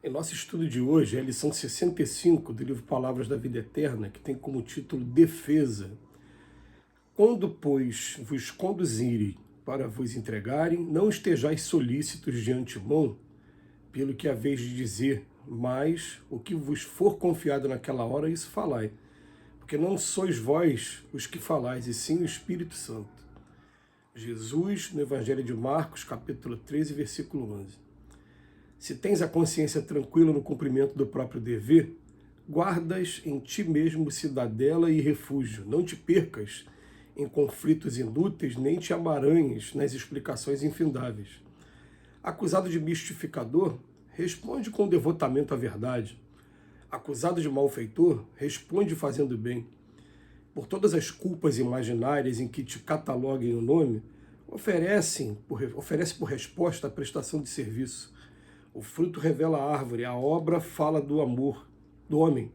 Em nosso estudo de hoje, é a lição 65 do livro Palavras da Vida Eterna, que tem como título Defesa. Quando, pois, vos conduzirem para vos entregarem, não estejais solícitos de antemão, pelo que haveis de dizer, mas o que vos for confiado naquela hora, isso falai. Porque não sois vós os que falais, e sim o Espírito Santo. Jesus, no Evangelho de Marcos, capítulo 13, versículo 11. Se tens a consciência tranquila no cumprimento do próprio dever, guardas em ti mesmo cidadela e refúgio. Não te percas em conflitos inúteis, nem te amaranhes nas explicações infindáveis. Acusado de mistificador, responde com devotamento à verdade. Acusado de malfeitor, responde fazendo bem. Por todas as culpas imaginárias em que te cataloguem o nome, oferece por resposta a prestação de serviço. O fruto revela a árvore, a obra fala do amor do homem.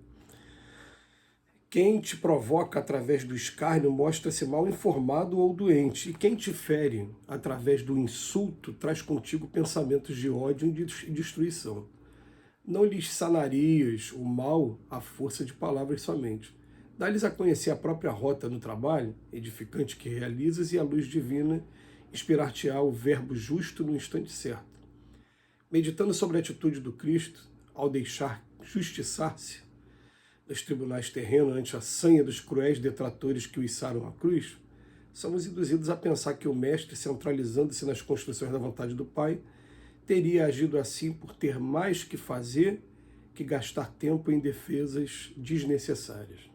Quem te provoca através do escárnio mostra-se mal informado ou doente, e quem te fere através do insulto traz contigo pensamentos de ódio e destruição. Não lhes sanarias o mal à força de palavras somente. Dá-lhes a conhecer a própria rota no trabalho, edificante que realizas, e a luz divina inspirar-te-á o verbo justo no instante certo. Meditando sobre a atitude do Cristo, ao deixar justiçar-se nos tribunais terrenos ante a sanha dos cruéis detratores que o içaram à cruz, somos induzidos a pensar que o Mestre, centralizando-se nas construções da vontade do Pai, teria agido assim por ter mais que fazer que gastar tempo em defesas desnecessárias.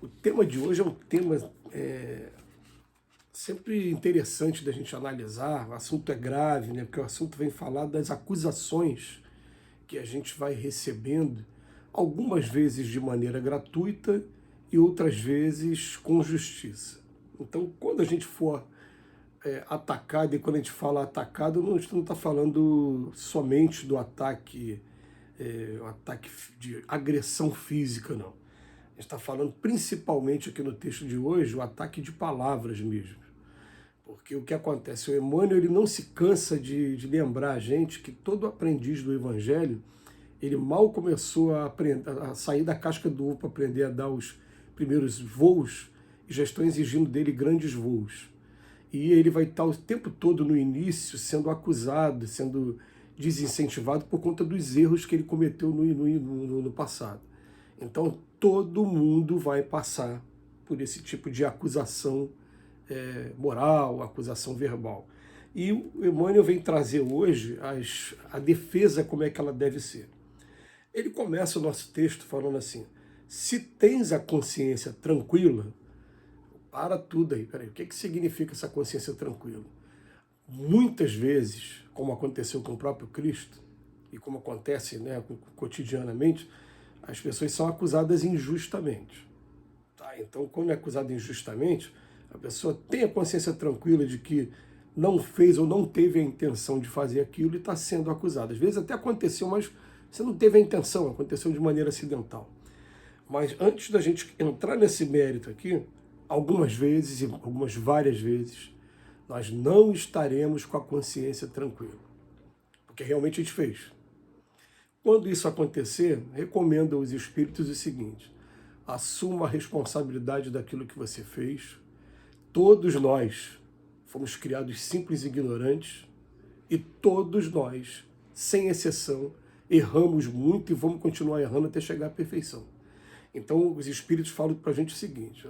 O tema de hoje é um tema sempre interessante da gente analisar. O assunto é grave, né? Porque o assunto vem falar das acusações que a gente vai recebendo, algumas vezes de maneira gratuita e outras vezes com justiça. Então, quando a gente for atacado, e quando a gente fala atacado, a gente não está falando somente do ataque, o ataque de agressão física, não. A gente está falando principalmente aqui no texto de hoje, o ataque de palavras mesmo. Porque o que acontece? O Emmanuel ele não se cansa de lembrar a gente que todo aprendiz do Evangelho, ele mal começou a sair da casca do ovo para aprender a dar os primeiros voos, e já estão exigindo dele grandes voos. E ele vai estar o tempo todo no início sendo acusado, sendo desincentivado por conta dos erros que ele cometeu no passado. Então todo mundo vai passar por esse tipo de acusação moral, acusação verbal. E o Emmanuel vem trazer hoje a defesa, como é que ela deve ser. Ele começa o nosso texto falando assim: se tens a consciência tranquila, para tudo aí, peraí, o que significa essa consciência tranquila? Muitas vezes, como aconteceu com o próprio Cristo, e como acontece, né, cotidianamente, as pessoas são acusadas injustamente. Tá? Então, quando é acusado injustamente, a pessoa tem a consciência tranquila de que não fez ou não teve a intenção de fazer aquilo e está sendo acusada. Às vezes até aconteceu, mas você não teve a intenção, aconteceu de maneira acidental. Mas antes da gente entrar nesse mérito aqui, algumas vezes, e algumas várias vezes, nós não estaremos com a consciência tranquila. Porque realmente a gente fez. Quando isso acontecer, recomendo aos espíritos o seguinte: assuma a responsabilidade daquilo que você fez. Todos nós fomos criados simples e ignorantes, e todos nós, sem exceção, erramos muito e vamos continuar errando até chegar à perfeição. Então, os espíritos falam para a gente o seguinte: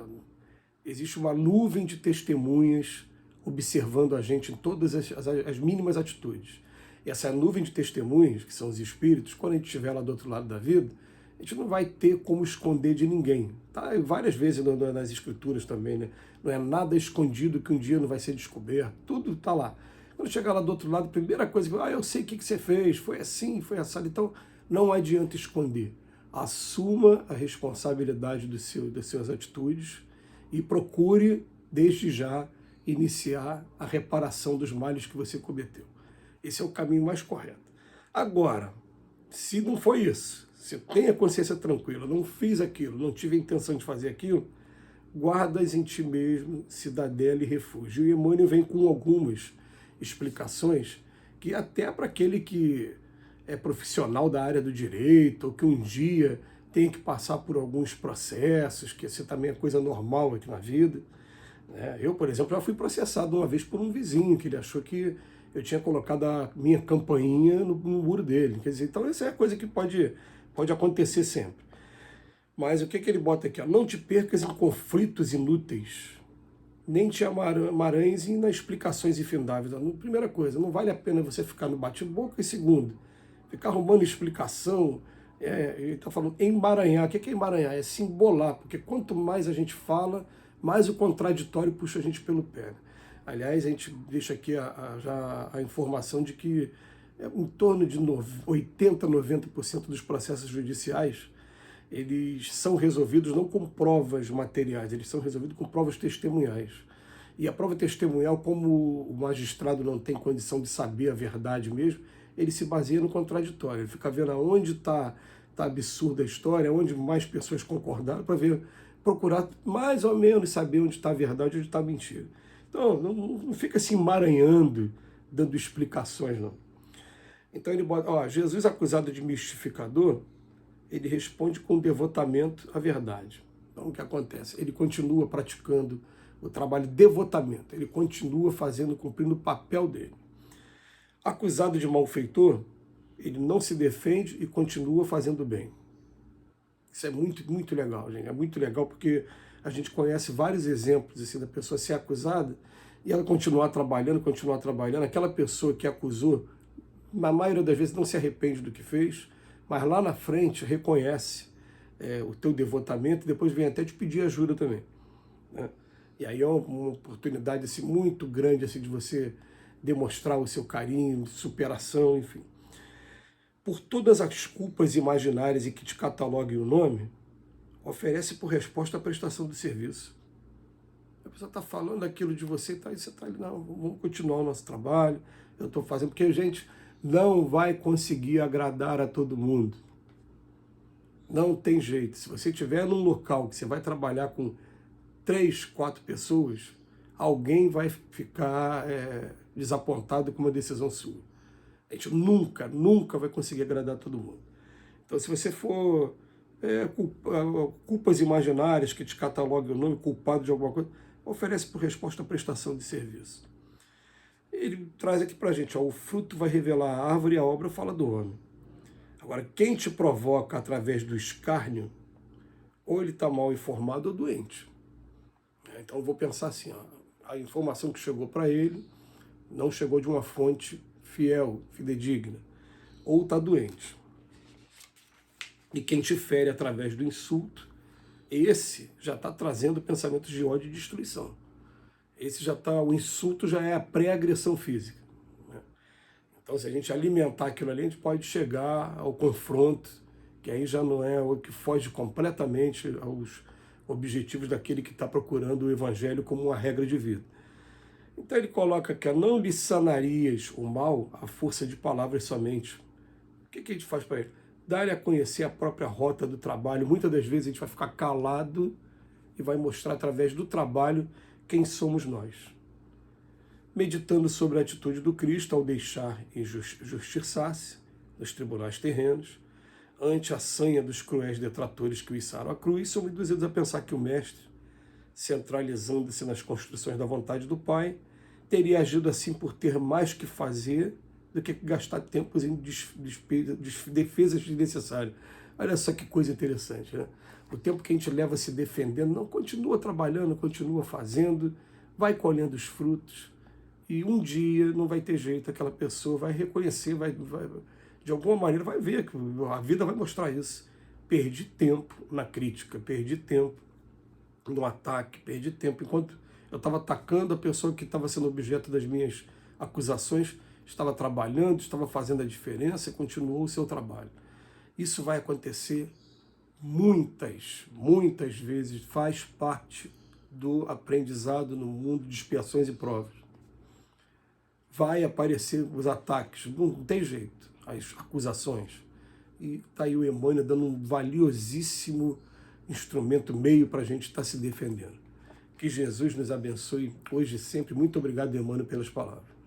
existe uma nuvem de testemunhas observando a gente em todas as mínimas atitudes. E essa nuvem de testemunhas, que são os espíritos, quando a gente estiver lá do outro lado da vida, a gente não vai ter como esconder de ninguém. Tá? E várias vezes nas escrituras também, né? Não é nada escondido que um dia não vai ser descoberto. Tudo está lá. Quando chegar lá do outro lado, a primeira coisa que eu sei o que você fez, foi assim, foi assado. Então, não adianta esconder. Assuma a responsabilidade das suas atitudes e procure, desde já, iniciar a reparação dos males que você cometeu. Esse é o caminho mais correto. Agora, se não foi isso, se eu tenho a consciência tranquila, não fiz aquilo, não tive a intenção de fazer aquilo, guardas em ti mesmo cidadela e refúgio. E Emmanuel vem com algumas explicações que até para aquele que é profissional da área do direito, ou que um dia tem que passar por alguns processos, que isso também é coisa normal aqui na vida, né? Eu, por exemplo, já fui processado uma vez por um vizinho, que ele achou que eu tinha colocado a minha campainha no muro dele. Quer dizer, então essa é a coisa que pode acontecer sempre. Mas o que ele bota aqui? Ó? Não te percas em conflitos inúteis, nem te amaranhes nas explicações infindáveis. Primeira coisa, não vale a pena você ficar no bate-boca. E segundo, ficar arrumando explicação. Ele está falando emaranhar. O que é emaranhar? É se embolar, porque quanto mais a gente fala, mais o contraditório puxa a gente pelo pé. Aliás, a gente deixa aqui já a informação de que em torno de 80%, 90% dos processos judiciais, eles são resolvidos não com provas materiais, eles são resolvidos com provas testemunhais. E a prova testemunhal, como o magistrado não tem condição de saber a verdade mesmo, ele se baseia no contraditório. Ele fica vendo aonde está absurda a história, onde mais pessoas concordaram, para procurar mais ou menos saber onde está a verdade e onde está a mentira. Então, não fica se emaranhando, dando explicações, não. Então ele bota, ó, Jesus acusado de mistificador, ele responde com devotamento à verdade. Então o que acontece? Ele continua praticando o trabalho de devotamento, ele continua cumprindo o papel dele. Acusado de malfeitor, ele não se defende e continua fazendo bem. Isso é muito, muito legal, gente. É muito legal porque a gente conhece vários exemplos assim, da pessoa ser acusada e ela continuar trabalhando. Aquela pessoa que acusou, na maioria das vezes não se arrepende do que fez, mas lá na frente reconhece o teu devotamento e depois vem até te pedir ajuda também, né? E aí é uma oportunidade assim, muito grande assim, de você demonstrar o seu carinho, superação, enfim. Por todas as culpas imaginárias e que te cataloguem o nome, oferece por resposta a prestação do serviço. A pessoa está falando aquilo de você, e você está ali, não, vamos continuar o nosso trabalho, eu estou fazendo, porque a gente não vai conseguir agradar a todo mundo. Não tem jeito. Se você estiver num local que você vai trabalhar com 3, 4 pessoas, alguém vai ficar desapontado com uma decisão sua. A gente nunca vai conseguir agradar todo mundo. Então, se você for culpas imaginárias que te cataloguem o nome, culpado de alguma coisa, oferece por resposta a prestação de serviço. Ele traz aqui pra gente, ó, o fruto vai revelar a árvore e a obra fala do homem. Agora, quem te provoca através do escárnio, ou ele está mal informado ou doente. Então eu vou pensar assim, ó, a informação que chegou para ele não chegou de uma fonte fiel, fidedigna, ou está doente. E quem te fere através do insulto, esse já está trazendo pensamentos de ódio e destruição. O insulto já é a pré-agressão física, né? Então, se a gente alimentar aquilo ali, a gente pode chegar ao confronto, que aí já não é o que foge completamente aos objetivos daquele que está procurando o evangelho como uma regra de vida. Então ele coloca aqui, não lhe sanarias o mal à força de palavras somente. O que a gente faz para ele? Dá-lhe a conhecer a própria rota do trabalho. Muitas das vezes a gente vai ficar calado e vai mostrar através do trabalho quem somos nós. Meditando sobre a atitude do Cristo ao deixar injustiçar-se nos tribunais terrenos, ante a sanha dos cruéis detratores que o içaram à cruz, são induzidos a pensar que o Mestre, centralizando-se nas construções da vontade do Pai, teria agido assim por ter mais que fazer do que gastar tempos em defesas desnecessárias. Olha só que coisa interessante, né? O tempo que a gente leva se defendendo, não, continua trabalhando, continua fazendo, vai colhendo os frutos, e um dia não vai ter jeito, aquela pessoa vai reconhecer, de alguma maneira vai ver, que a vida vai mostrar isso. Perdi tempo na crítica, perdi tempo no ataque, perdi tempo enquanto eu estava atacando a pessoa que estava sendo objeto das minhas acusações, estava trabalhando, estava fazendo a diferença e continuou o seu trabalho. Isso vai acontecer muitas vezes, faz parte do aprendizado no mundo de expiações e provas. Vai aparecer os ataques, não tem jeito, as acusações. E está aí o Emmanuel dando um valiosíssimo instrumento, meio para a gente estar se defendendo. Que Jesus nos abençoe hoje e sempre. Muito obrigado, Emmanuel, pelas palavras.